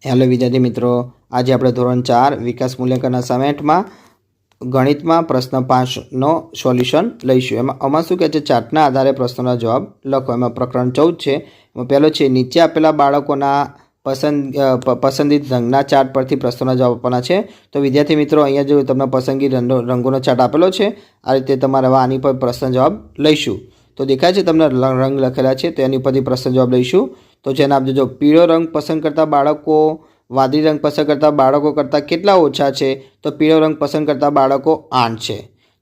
Hello વિદ્યાર્થી મિત્રો, આજે આપણે ધોરણ 4 વિકાસ મૂલ્યાંકન અસાઇનમેન્ટમાં ગણિતમાં પ્રશ્ન 5નો સોલ્યુશન લઈશું। આમાં શું કહે છે, ચાર્ટના આધારે પ્રશ્નોના જવાબ લખો। એમાં પ્રકરણ 14 છે। એમાં પહેલો છે, નીચે આપેલા બાળકોના પસંદિત રંગના ચાર્ટ પરથી પ્રશ્નોના જવાબ આપવાના છે। તો વિદ્યાર્થી મિત્રો, અહીંયા જો તમને પસંદગી રંગોનો ચાર્ટ આપેલો છે, આ રીતે તમારે આની પર પ્રશ્ન જવાબ લઈશું। તો દેખાય છે તમને રંગ લખેલા છે, તો એની પરથી પ્રશ્ન જવાબ લઈશું। તો જેને આપજો, જો પીળો રંગ પસંદ કરતા બાળકો વાદળી રંગ પસંદ કરતા બાળકો કરતાં કેટલા ઓછા છે? તો પીળો રંગ પસંદ કરતા બાળકો 8 છે।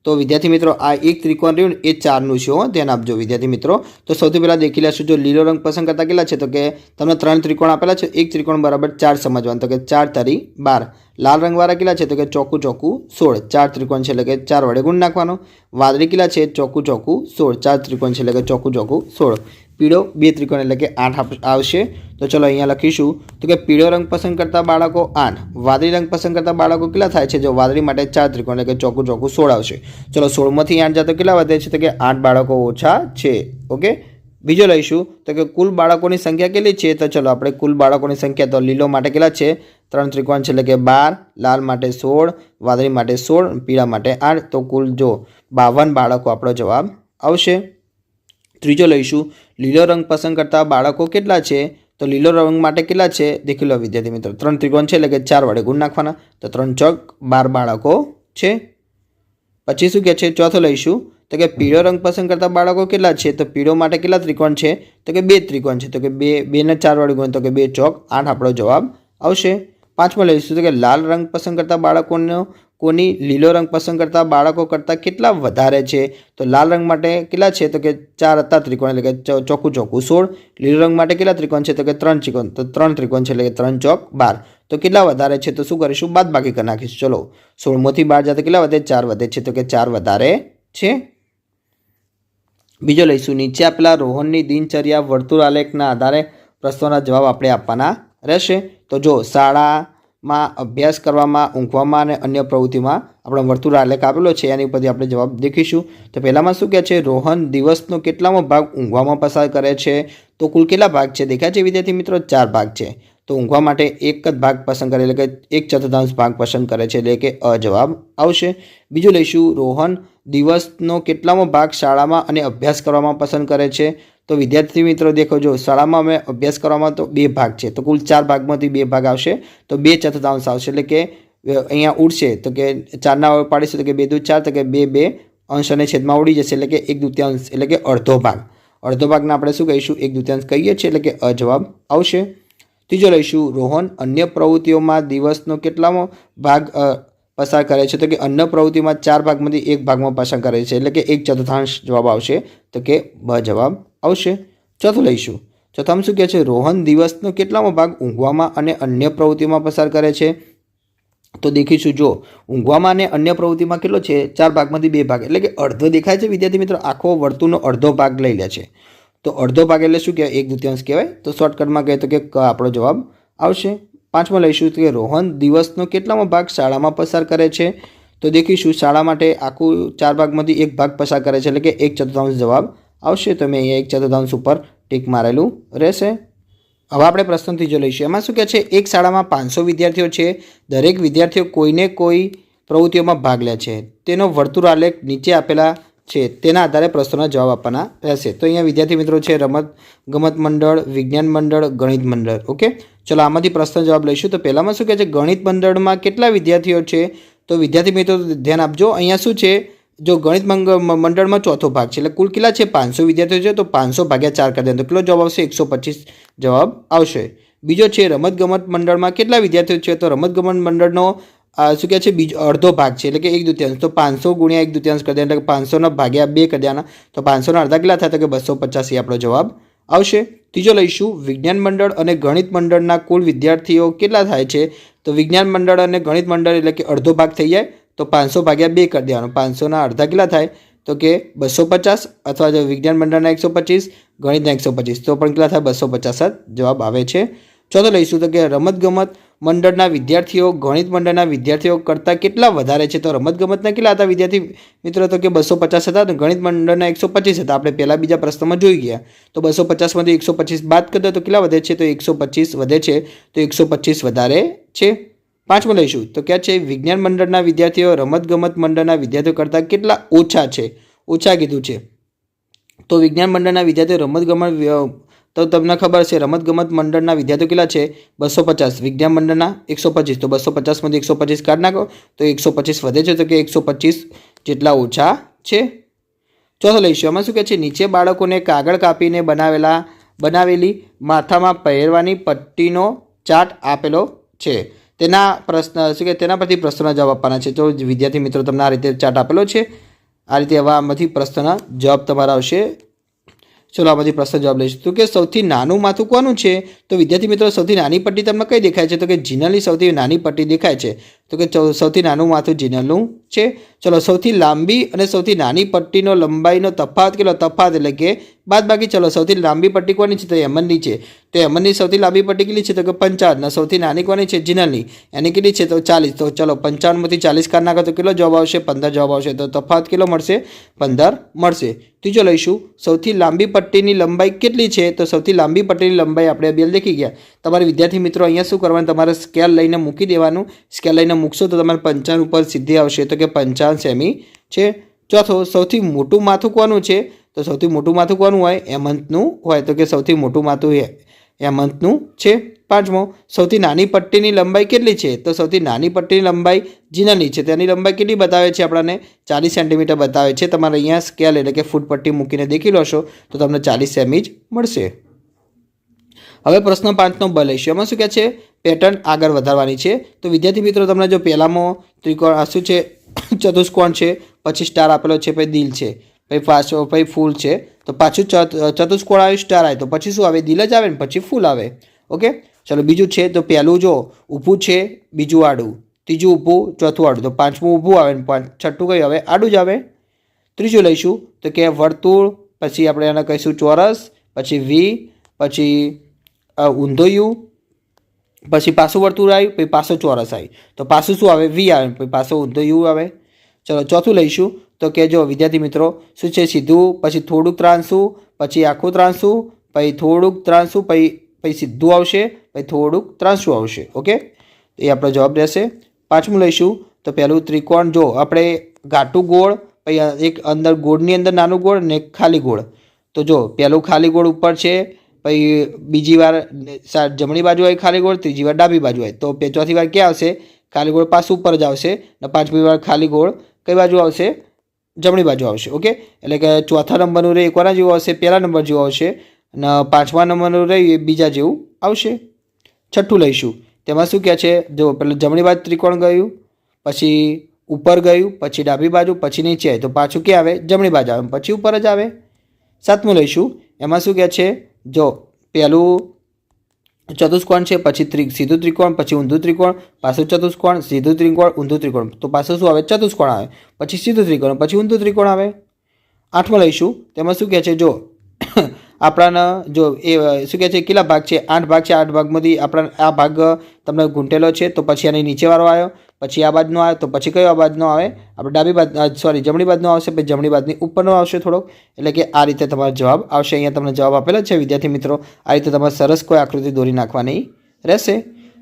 તો વિદ્યાર્થી મિત્રો, આ એક ત્રિકોણ રહ્યું એ 4નું છે, ધ્યાન આપજો વિદ્યાર્થી મિત્રો। તો સૌથી પહેલાં દેખી લેશું, જો લીલો રંગ પસંદ કરતા કેટલા છે, તો કે તમને 3 ત્રિકોણ આપેલા છે, એક ત્રિકોણ બરાબર 4 સમજવાનું, તો કે 4 તારી 12। લાલ રંગવાળા કેટલા છે, તો કે ચોખ્ખું 16, 4 ત્રિકોણ છે એટલે કે 4 વડે ગુણ નાખવાનો। વાદળી કેટલા છે, ચોખ્ખું 16, 4 ત્રિકોણ છે એટલે કે ચોખ્ખું 16। પીળો 2 ત્રિકોણ એટલે કે 8 આવશે। તો ચલો અહીંયા લખીશું, તો કે પીળો રંગ પસંદ કરતા બાળકો 8, વાદળી રંગ પસંદ કરતા બાળકો કેટલા થાય છે? જો વાદળી માટે 4 ત્રિકોણ એટલે કે ચોખ્ખું 16 આવશે। ચલો 16માંથી 8 જાય તો કેટલા વધે છે? તો કે 8 બાળકો ઓછા છે। ઓકે, બીજો લઈશું, તો કે કુલ બાળકોની સંખ્યા કેટલી છે? તો ચલો આપણે કુલ બાળકોની સંખ્યા, તો લીલો માટે કેટલા છે? 3 ત્રિકોણ છે એટલે કે 12, લાલ માટે 16, વાદળી માટે 16, પીળા માટે 8, તો કુલ જો 52 બાળકો આપણો જવાબ આવશે। ત્રીજો લઈશું, લીલો રંગ પસંદ કરતા બાળકો કેટલા છે? તો લીલો રંગ માટે કેટલા છે? દેખી લો વિદ્યાર્થી મિત્રો, 3 ત્રિકોણ છે એટલે કે 4 વડે ગુણ નાખવાના, તો 3 ચોક 12 બાળકો છે। પછી શું કહે છે, ચોથો લઈશું, તો કે પીળો રંગ પસંદ કરતા બાળકો કેટલા છે? તો પીળો માટે કેટલા ત્રિકોણ છે? તો કે 2 ત્રિકોણ છે, તો કે 2 ને 4 વડે ગુણ, તો કે 2 ચોક 8 આપણો જવાબ આવશે। પાંચમો લઈશું, તો કે લાલ રંગ પસંદ કરતા બાળકોનો કોની લીલો રંગ પસંદ કરતા બાળકો કરતાં કેટલા વધારે છે? તો લાલ રંગ માટે કેટલા છે? તો કે 4 હતા ત્રિકોણ એટલે કે ચોખ્ખું 16। લીલો રંગ માટે કેટલા ત્રિકોણ છે? તો કે 3 ત્રિકોણ, તો 3 ત્રિકોણ છે એટલે કે 3 ચોક 12, તો કેટલા વધારે છે? તો શું કરીશું? બાદબાકી કરી નાખીશું। ચલો 16માંથી 12 જાય તો કેટલા વધે? 4 વધે છે, તો કે 4 વધારે છે। બીજો લઈશું, નીચે આપેલા રોહનની દિનચર્યા વર્તુળ આલેખના આધારે પ્રશ્નોના જવાબ આપણે આપવાના રહેશે। તો જો શાળામાં અભ્યાસ કરવામાં, ઊંઘવામાં અને અન્ય પ્રવૃત્તિમાં આપણો વર્તુળ આલેખ આપેલો છે, એની ઉપરથી આપણે જવાબ દેખીશું। તો પહેલામાં શું કહે છે, રોહન દિવસનો કેટલામો ભાગ ઊંઘવામાં પસાર કરે છે? તો કુલ કેટલા ભાગ છે? દેખાય છે વિદ્યાર્થી મિત્રો, 4 ભાગ છે। તો ઊંઘવા માટે એક જ ભાગ પસંદ કરે એટલે કે 1/4 ભાગ પસંદ કરે છે, એટલે કે જવાબ આવશે। બીજું લઈશું, રોહન દિવસનો કેટલામો ભાગ શાળામાં અને અભ્યાસ કરવામાં પસંદ કરે છે? તો વિદ્યાર્થી મિત્રો દેખો, જો શાળામાં અમે અભ્યાસ કરવામાં તો 2 ભાગ છે, તો કુલ 4 ભાગમાંથી 2 ભાગ આવશે, તો 2/4 આવશે, એટલે કે અહીંયા ઉડશે, તો કે 4ના પાડીશું તો કે 2 × 4, તો કે 2 અંશ અને છેદમાં ઉડી જશે, એટલે કે 1/2 એટલે કે અડધો ભાગ। અડધો ભાગને આપણે શું કહીશું? 1/2 કહીએ છીએ, એટલે કે જવાબ આવશે। ત્રીજો લઈશું, રોહન અન્ય પ્રવૃત્તિઓમાં દિવસનો કેટલામો ભાગ પસાર કરે છે? તો કે અન્ય પ્રવૃત્તિમાં 4 ભાગમાંથી 1 ભાગમાં પસાર કરે છે, એટલે કે 1/4 જવાબ આવશે, તો કે જવાબ આવશે। ચોથું લઈશું, ચોથામાં શું કહે છે, રોહન દિવસનો કેટલામો ભાગ ઊંઘવામાં અને અન્ય પ્રવૃત્તિમાં પસાર કરે છે? તો દેખીશું, જો ઊંઘવામાં અને અન્ય પ્રવૃત્તિમાં કેટલો છે? 4 ભાગમાંથી 2 ભાગ, એટલે કે અડધો દેખાય છે વિદ્યાર્થી મિત્રો, આખો વર્તુળનો અડધો ભાગ લઈ લે છે। તો અડધો ભાગ એટલે શું કહેવાય? 1/2 કહેવાય। તો શોર્ટકટમાં કહે તો કે આપણો જવાબ આવશે। પાંચમો લઈશું, કે રોહન દિવસનો કેટલામો ભાગ શાળામાં પસાર કરે છે? તો દેખીશું, શાળા માટે આખું 4 ભાગમાંથી 1 ભાગ પસાર કરે છે, એટલે કે 1/4 જવાબ આવશે। તો મેં અહીંયા 1/4 ઉપર ટીક મારેલું રહેશે। હવે આપણે પ્રશ્ન ત્રીજો લઈશું। એમાં શું કહે છે, એક શાળામાં 500 વિદ્યાર્થીઓ છે, દરેક વિદ્યાર્થીઓ કોઈને કોઈ પ્રવૃત્તિઓમાં ભાગ લે છે, તેનો વર્તુળ આલેખ નીચે આપેલા છે, તેના આધારે પ્રશ્નોના જવાબ આપવાના રહેશે। તો અહીંયા વિદ્યાર્થી મિત્રો છે રમત ગમત મંડળ, વિજ્ઞાન મંડળ, ગણિત મંડળ। ઓકે, ચલો આમાંથી પ્રશ્ન જવાબ લઈશું। તો પહેલામાં શું કહે છે, ગણિત મંડળમાં કેટલા વિદ્યાર્થીઓ છે? તો વિદ્યાર્થી મિત્રો ધ્યાન આપજો, અહીંયા શું છે, જો ગણિત મંડળમાં ચોથો ભાગ છે, એટલે કુલ કેટલા છે? 500 વિદ્યાર્થીઓ છે, તો 500 ભાગ્યા 4 કરી દે તો કેટલો જવાબ આવશે? 125 જવાબ આવશે। બીજો છે, રમતગમત મંડળમાં કેટલા વિદ્યાર્થીઓ છે? તો રમતગમત મંડળનો શું કહે છે, બીજો અડધો ભાગ છે, એટલે કે 1/2, તો 500 ગુણ્યા 1/2 કરી દે, એટલે કે 500 ભાગ્યા 2 કરી દેવાના, તો 500 અડધા કેટલા થાય? તો કે 250 આપણો જવાબ આવશે। ત્રીજો લઈશું, વિજ્ઞાન મંડળ અને ગણિત મંડળના કુલ વિદ્યાર્થીઓ કેટલા થાય છે? તો વિજ્ઞાન મંડળ અને ગણિત મંડળ એટલે કે અડધો ભાગ થઈ જાય, તો 500 ભાગ્યા 2 કરી દેવાનો, 500 અડધા કેટલા થાય? તો કે 250, અથવા જો વિજ્ઞાન મંડળના 125, ગણિતના 125, તો પણ કેટલા થાય? 250 જવાબ આવે છે। ચોથો લઈશું, તો કે રમતગમત મંડળના વિદ્યાર્થીઓ ગણિત મંડળના વિદ્યાર્થીઓ કરતાં કેટલા વધારે છે? તો રમતગમતના કેટલા હતા વિદ્યાર્થી મિત્રો? તો કે 250 હતા અને ગણિત મંડળના 125 હતા. આપણે પહેલા બીજા પ્રશ્નમાં જોઈ ગયા. તો 250માંથી 125 બાદ કરી દો તો કેટલા વધે છે? તો 125 વધે છે. તો 125 વધારે છે. પાંચમું લઈશું તો ક્યાં છે? વિજ્ઞાન મંડળના વિદ્યાર્થીઓ રમતગમત મંડળના વિદ્યાર્થીઓ કરતાં કેટલા ઓછા છે? ઓછા કીધું છે. તો વિજ્ઞાન મંડળના વિદ્યાર્થીઓ રમતગમત તો તમને ખબર છે રમતગમત મંડળના વિદ્યાર્થીઓ કેટલા છે? 250. વિજ્ઞાન મંડળના 125. તો 250માંથી 125 કાઢી નાખો તો 125 વધે છે. તો કે 125 જેટલા ઓછા છે. ચોથો લઈશું. આમાં શું કહે છે? નીચે બાળકોને કાગળ કાપીને બનાવેલી માથામાં પહેરવાની પટ્ટીનો ચાર્ટ આપેલો છે. તેના પ્રશ્ન શું કે તેના પરથી પ્રશ્નોના જવાબ આપવાના છે. તો વિદ્યાર્થી મિત્રો તમને આ રીતે ચાર્ટ આપેલો છે. આ રીતે આમાંથી પ્રશ્નના જવાબ તમારા આવશે. ચલો આમાંથી પ્રશ્ન જવાબ લઈશું. તો કે સૌથી નાનું માથું કોનું છે? તો વિદ્યાર્થી મિત્રો સૌથી નાની પટ્ટી તમને કઈ દેખાય છે? તો કે જીનલની સૌથી નાની પટ્ટી દેખાય છે. તો કે સૌથી નાનું માથું જીનલનું છે. ચલો સૌથી લાંબી અને સૌથી નાની પટ્ટીનો લંબાઈનો તફાવત કેટલો? તફાવત એટલે કે બાદ બાકી. ચલો સૌથી લાંબી પટ્ટી કોની છે? તો હેમનની છે. તો હેમનની સૌથી લાંબી પટ્ટી કેટલી છે? તો કે 55. અને સૌથી નાની કોની છે? જીનલની. એની કેટલી છે? તો 40. તો ચલો 55માંથી 40 કાઢી નાખો તો કેટલો જવાબ આવશે? 15 જવાબ આવશે. તો તફાવત કેટલો મળશે? 15 મળશે. ત્રીજો લઈશું. સૌથી લાંબી પટ્ટીની લંબાઈ કેટલી છે? તો સૌથી લાંબી પટ્ટીની લંબાઈ આપણે બેલ દેખી ગયા. તમારે વિદ્યાર્થી મિત્રો અહીંયા શું કરવાનું? તમારે સ્કેલ લઈને મૂકી દેવાનું. સ્કેલ લઈને મૂકશો તો તમારે 55 ઉપર સીધી આવશે. તો કે 55 સેમી છે. ચોથો સૌથી મોટું માથું કોનું છે? તો સૌથી મોટું માથું કોનું હોય? હેમંતનું હોય. તો કે સૌથી મોટું માથું હેમંતનું છે. પાંચમો સૌથી નાની પટ્ટીની લંબાઈ કેટલી છે? તો સૌથી નાની પટ્ટીની લંબાઈ જીનલની છે. તેની લંબાઈ કેટલી બતાવે છે? આપણને 40 સેન્ટીમીટર બતાવે છે. તમારે અહીંયા સ્કેલ એટલે કે ફૂટ પટ્ટી મૂકીને દેખી લેશો તો તમને 40 સેમી જ મળશે. હવે પ્રશ્ન 5નો બ લઈશું. એમાં શું કહે છે? પેટર્ન આગળ વધારવાની છે. તો વિદ્યાર્થી મિત્રો તમને જો પહેલામાં ત્રિકોણ આ શું છે? ચતુષ્કોણ છે, પછી સ્ટાર આપેલો છે, પછી દિલ છે, પછી ફૂલ છે. તો પાછું ચતુષ્કોણ આવ્યું, સ્ટાર આવે તો પછી શું આવે? દિલ જ આવે ને પછી ફૂલ આવે. ઓકે ચલો બીજું છે. તો પહેલું જો ઊભું છે, બીજું આડું, ત્રીજું ઊભું, ચોથું આડું. તો પાંચમું ઊભું આવે ને છઠ્ઠું કયું આવે? આડું જ આવે. ત્રીજું લઈશું તો કે વર્તુળ, પછી આપણે એને કહીશું ચોરસ, પછી વી, પછી ઊંધો યુ, પછી પાછું વર્તુળ આવ્યું, પછી પાછું ચોરસ આવ્યું. તો પાછું શું આવે? વી આવે, પછી પાછું ઊંધો યુ આવે. ચલો ચોથું લઈશું તો કે જો વિદ્યાર્થી મિત્રો શું છે? સીધું, પછી થોડુંક ત્રાંસું, પછી આખું ત્રાંસું, પછી થોડુંક ત્રાંસું, પછી સીધું આવશે, પછી થોડુંક ત્રાંસું આવશે. ઓકે એ આપણો જવાબ રહેશે. પાંચમું લઈશું તો પહેલું ત્રિકોણ જો આપણે ઘાટું ગોળ, પછી એક અંદર ગોળની અંદર નાનું ગોળ ને એક ખાલી ગોળ. તો જો પહેલું ખાલી ગોળ ઉપર છે, પછી બીજી વાર જમણી બાજુ હોય ખાલી ગોળ, ત્રીજી વાર ડાબી બાજુ હોય. તો ચોથી વાર ક્યાં આવશે? ખાલી ગોળ પાછું ઉપર જ આવશે. ને પાંચમી વાર ખાલી ગોળ કઈ બાજુ આવશે? જમણી બાજુ આવશે. ઓકે એટલે કે ચોથા નંબરનું રે કોના જેવું આવશે? પહેલા નંબર જેવું આવશે. અને પાંચમા નંબરનું રે એ બીજા જેવું આવશે. છઠ્ઠું લઈશું. તેમાં શું કહે છે? જો પેલું જમણી બાજુ ત્રિકોણ ગયું, પછી ઉપર ગયું, પછી ડાબી બાજુ, પછી નીચે આવે તો પાછું ક્યાં આવે? જમણી બાજુ આવે, પછી ઉપર જ આવે. સાતમું લઈશું. એમાં શું કહે છે? જો પહેલું ચતુષ્કોણ છે, પછી સીધું ત્રિકોણ, પછી ઊંધું ત્રિકોણ, પાછું ચતુષ્કોણ, સીધું ત્રિકોણ, ઊંધું ત્રિકોણ. તો પાછું શું આવે? ચતુષ્કોણ આવે, પછી સીધું ત્રિકોણ, પછી ઊંધું ત્રિકોણ આવે. આઠમું લઈશું. તેમાં શું કહે છે? જો આપણાને જો એ શું કહે છે? કેટલા ભાગ છે? 8 ભાગ છે. 8 ભાગમાંથી આપણા આ ભાગ તમને ઘૂંટેલો છે તો પછી આની નીચેવાળો આવ્યો, પછી આ બાજુનો આવે તો પછી કયો આ બાજુનો આવે? આપણે ડાબી બાજુ જમણી બાજુનો આવશે, પછી જમણી બાજુની ઉપરનો આવશે થોડોક. એટલે કે આ રીતે તમારો જવાબ આવશે. અહીંયા તમને જવાબ આપેલો છે વિદ્યાર્થી મિત્રો. આ રીતે તમારે સરસ કોઈ આકૃતિ દોરી નાખવાની રહેશે.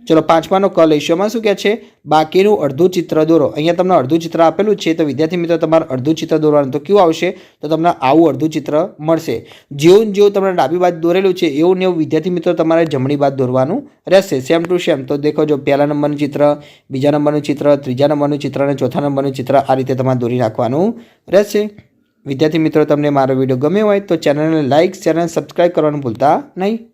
ચલો પાંચમાનો ક લઈશું. એમાં શું કહે છે? બાકીનું અડધું ચિત્ર દોરો. અહીંયા તમને અડધું ચિત્ર આપેલું છે તો વિદ્યાર્થી મિત્રો તમારે અડધું ચિત્ર દોરવાનું. તો કેવું આવશે? તો તમને આવું અડધું ચિત્ર મળશે. જેવું તમને ડાબી બાજુ દોરેલું છે એવું ને એવું વિદ્યાર્થી મિત્રો તમારે જમણી બાજુ દોરવાનું રહેશે. Same to same. તો દેખો જો પહેલા નંબરનું ચિત્ર, બીજા નંબરનું ચિત્ર, ત્રીજા નંબરનું ચિત્ર અને ચોથા નંબરનું ચિત્ર આ રીતે તમારે દોરી નાખવાનું રહેશે. વિદ્યાર્થી મિત્રો તમને મારો વિડીયો ગમ્યો હોય તો ચેનલને લાઇક, શેર અને સબસ્ક્રાઈબ કરવાનું ભૂલતા નહીં.